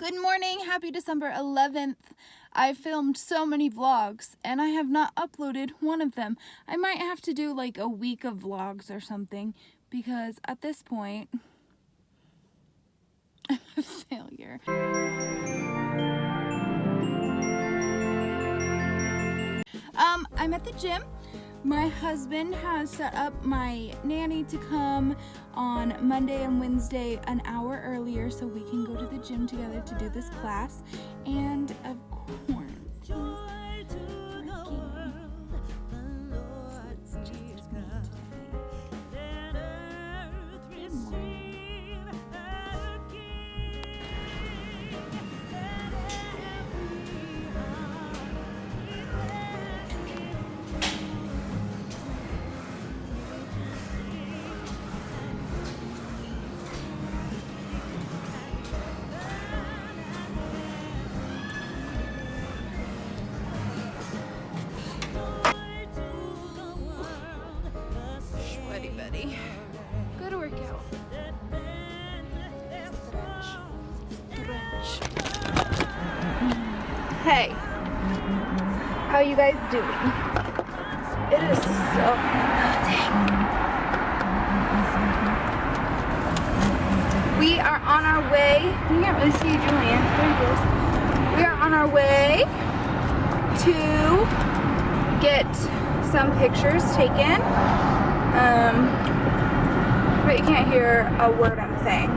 Good morning, happy December 11th. I filmed so many vlogs and I have not uploaded one of them. I might have to do like a week of vlogs or something because at this point, I'm a failure. I'm at the gym. My husband has set up my nanny to come on Monday and Wednesday an hour earlier so we can go to the gym together to do this class. And of course, he's working. So it's just me today. Good morning. Buddy. Good workout. Stretch. Hey, how you guys doing? It is so We are on our way. You can't really see Julian. There he is. We are on our way to get some pictures taken. But you can't hear a word I'm saying.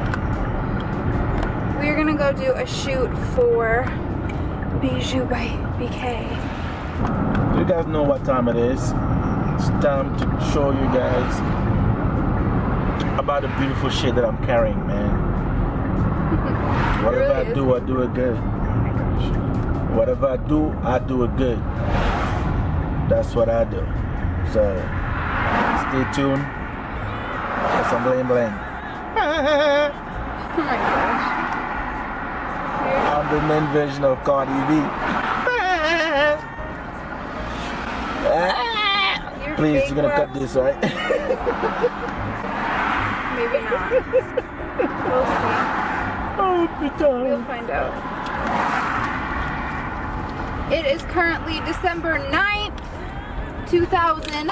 We're gonna go do a shoot for Bijou by BK. You guys know what time it is. It's time to show you guys about the beautiful shit that I'm carrying, man. Whatever I do it good. Whatever I do it good. That's what I do. So stay tuned for some bling bling. Oh my gosh. I'm the main version of Cardi B. Please, you're gonna cut this, right? Maybe not. We'll see. Oh, We'll find out. It is currently December 9th, 2000.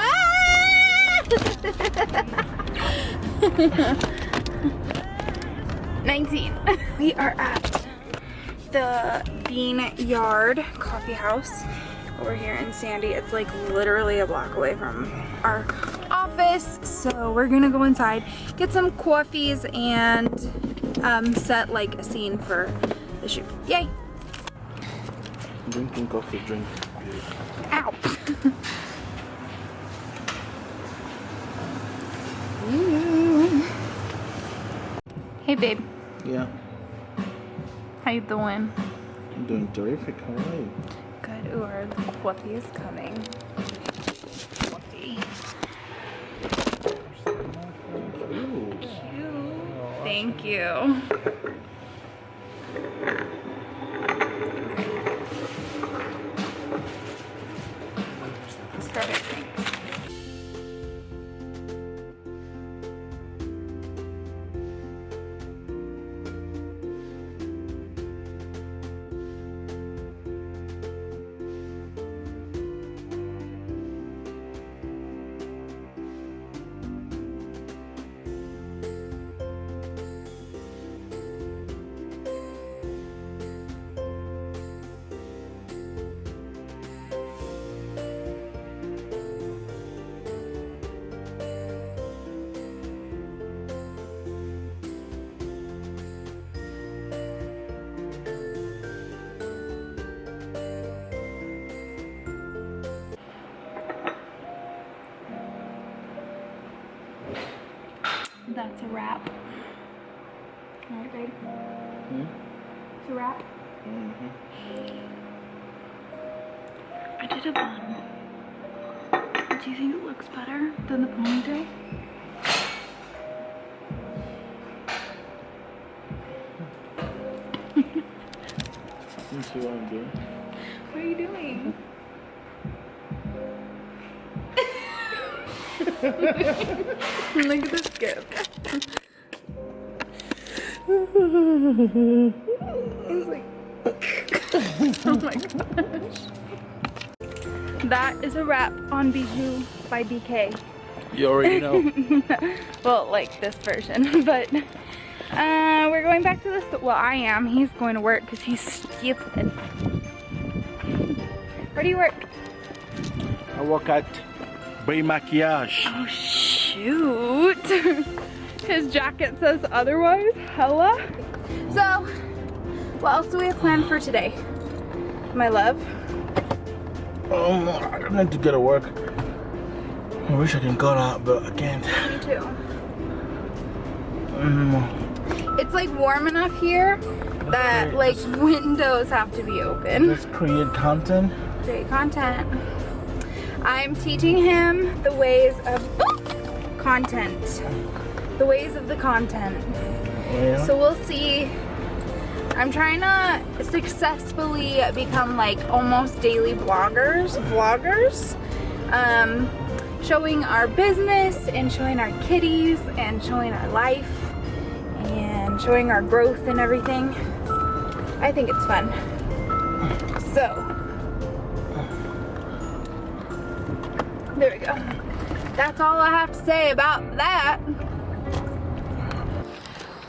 19. We are at the Bean Yard Coffee House over here in Sandy. It's like literally a block away from our office. So we're gonna go inside, get some coffees, and set like a scene for the shoot. Yay! Drinking coffee, drink. Ow! Hey babe. Yeah. How you doing? I'm doing terrific. How are you? Good. Ooh, our coffee is coming. Coffee. Cute. Thank you. Perfect. Thanks. That's a wrap. Alright, babe. It's a wrap. I did a bun. Do you think it looks better than the ponytail? Let's see what I'm doing. What are you doing? Look at this gift. He's like, oh my gosh. That is a wrap on Bijou by BK. You already know. Well, like this version, but we're going back to the store. Well, I am. He's going to work because he's stupid. Where do you work? I work at Breemaquillage. Oh, shoot. His jacket says otherwise. Hella. So, what else do we have planned for today, my love? I need to go to work. I wish I can go out, but I can't. Me too. It's like warm enough here that like windows have to be open. Just create content. Create content. I'm teaching him the ways of content. The ways of the content. Yeah. So we'll see. I'm trying to successfully become like almost daily vloggers. Showing our business and showing our kitties and showing our life and showing our growth and everything. I think it's fun. So, there we go. That's all I have to say about that.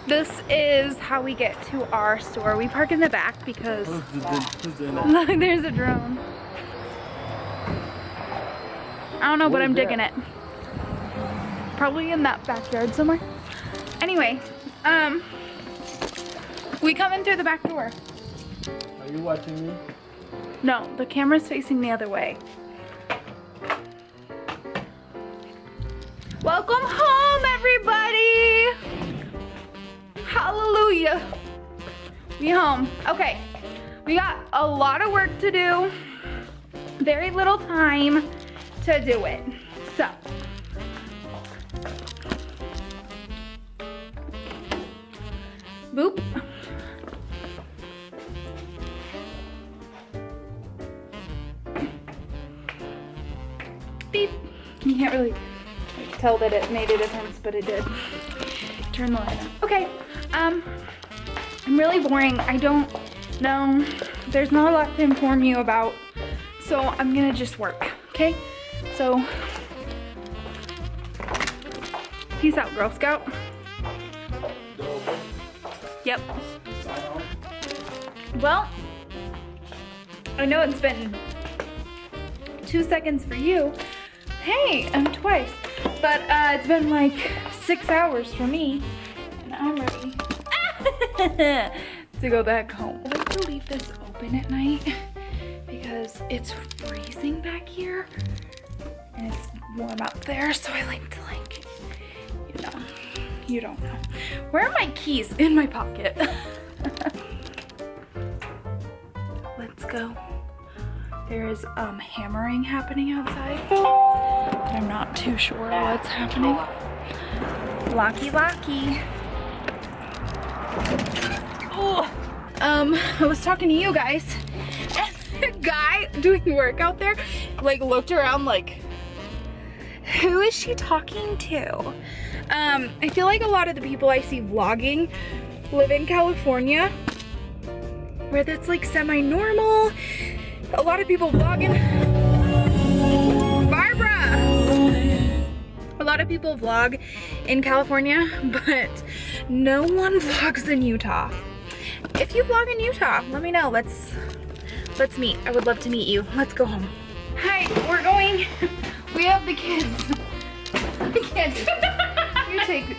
This is how we get to our store. We park in the back because look, there's a drone. I don't know, but I'm digging it. Probably in that backyard somewhere. Anyway, we come in through the back door. Are you watching me? No, the camera's facing the other way. Welcome home, everybody! Hallelujah. We home. Okay, we got a lot of work to do. Very little time to do it. So, boop. Beep. You can't really tell that it made a difference, but it did. Turn the light on. Okay. I'm really boring. I don't know. There's not a lot to inform you about, so I'm gonna just work. Okay. So, peace out, Girl Scout. Yep. Well, I know it's been 2 seconds for you. Hey, I'm twice. But it's been like 6 hours for me, and I'm ready to go back home. I like to leave this open at night because it's freezing back here. And it's warm up there, so I like to you don't know. Where are my keys? In my pocket. Let's go. There is hammering happening outside. I'm not too sure what's happening. Locky. Oh, I was talking to you guys, and the guy doing work out there like looked around like, who is she talking to? I feel like a lot of the people I see vlogging live in California, where that's like semi-normal. A lot of people vlogging. Barbara! A lot of people vlog in California, but no one vlogs in Utah. If you vlog in Utah, let me know. Let's meet. I would love to meet you. Let's go home. Hi, we're going. We have the kids. I can't do it. You take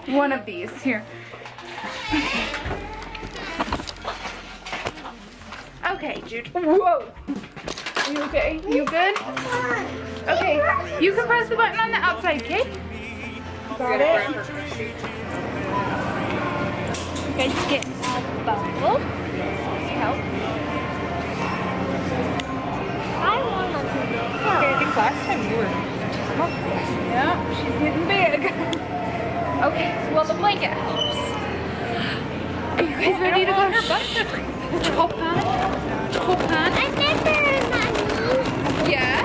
one of these. Here. Okay, Jude. Whoa. You okay? You good? Okay. You can press the button on the outside, okay? Got it? You guys get all bubbled. Help. I want to do this. Okay, I think last time you were. Yeah, she's getting big. Okay, well the blanket helps. Are you guys ready to go? Her butt to freeze. Chopan? I've never heard that. Yeah?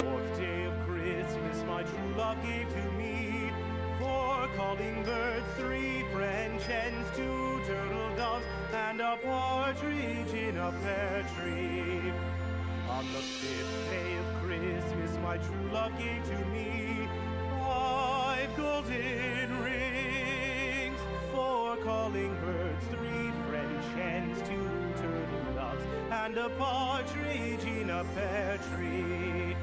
Fourth day of Christmas, my true love gave to me 4 calling birds, 3 friends. a partridge in a pear tree. On the 5th day of Christmas, my true love gave to me 5 golden rings, 4 calling birds, 3 French hens, 2 turtle doves, and a partridge in a pear tree.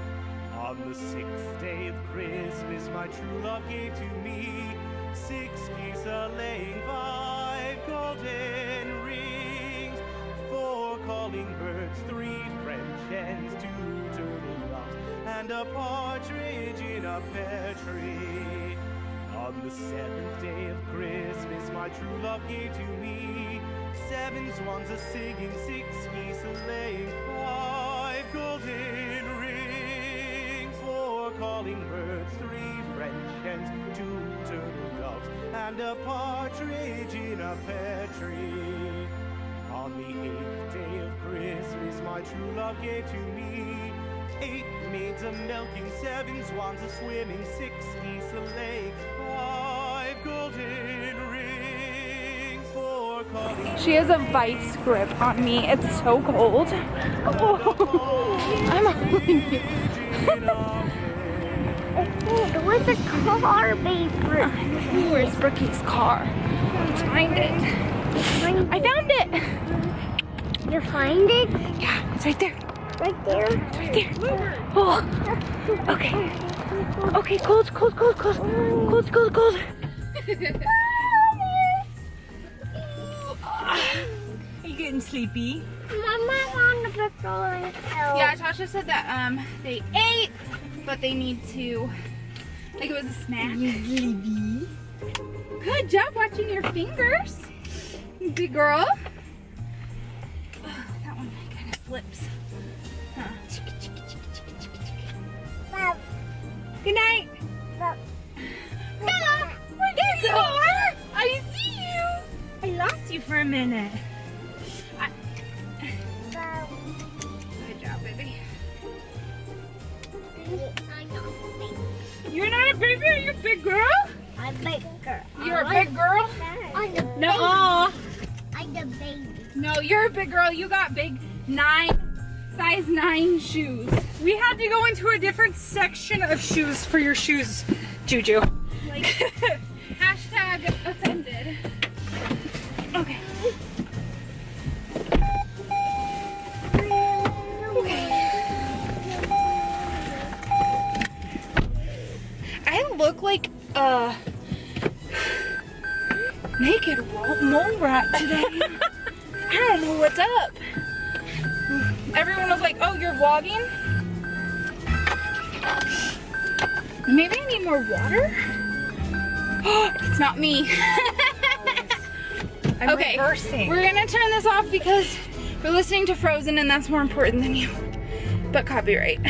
On the 6th day of Christmas, my true love gave to me 6 geese a-laying, 5 golden rings, 4 calling birds, 3 French hens, 2 turtle doves, and a partridge in a pear tree. On the 7th day of Christmas, my true love gave to me 7 swans a-singing, 6 geese a-laying, 5 golden rings, 4 calling birds, 3 French hens, 2 turtle doves, and a partridge in a pear tree. On the 8th day of Christmas, my true love gave to me 8 maids a-milking, 7 swans a-swimming, 6 geese a-laying, 5 golden rings, 4 calling. She has a vice grip on me. It's so cold. Oh, I'm holding you. It was a car, baby. Where's Brookie's car? Let's find it. I found it. You find it? Yeah, it's right there. Right there? Right there. Oh, okay. Okay, cold. Are you getting sleepy? Mama wanted to go and help. Yeah, Tasha said that they ate, but they need to, like it was a snack. Good job watching your fingers, big girl. Oh, that one kind of slips. Huh. Good night. Bella, where did you go? I see you. I lost you for a minute. Good job, baby. You're not a baby, are you a big girl? I'm a big girl. You're a big girl? I'm a baby. No. I'm the baby. No, you're a big girl. You got big size 9 shoes. We had to go into a different section of shoes for your shoes, Juju. Like, hashtag offended. Okay. I look like a naked mole rat today. I don't know what's up. Everyone was like, oh, you're vlogging? Maybe I need more water? It's not me. I'm okay, reversing. we're gonna turn this off because we're listening to Frozen and that's more important than you. But copyright.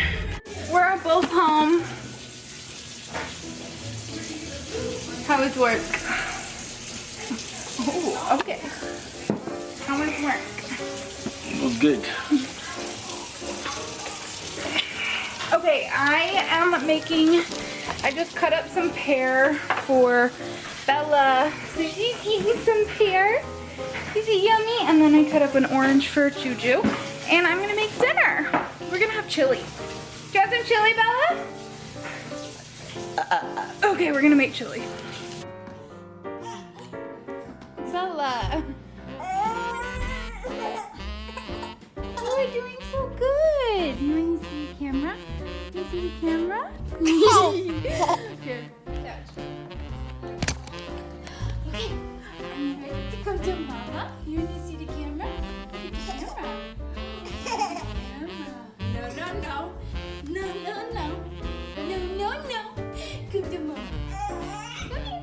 We're both home. How was work? Oh, okay. How was work? It was good. Okay, I just cut up some pear for Bella. So she's eating some pear. Is it yummy? And then I cut up an orange for Juju. And I'm gonna make dinner. We're gonna have chili. Do you have some chili, Bella? Okay, we're gonna make chili. Bella. Oh, we're doing so good. You want to see the camera? You see the camera? Here, touch. Okay, I'm ready to go to Mama. You want to see the camera? Look at the camera. No, no, no. No, no, no. No, no, no. Come to Mama. Come here.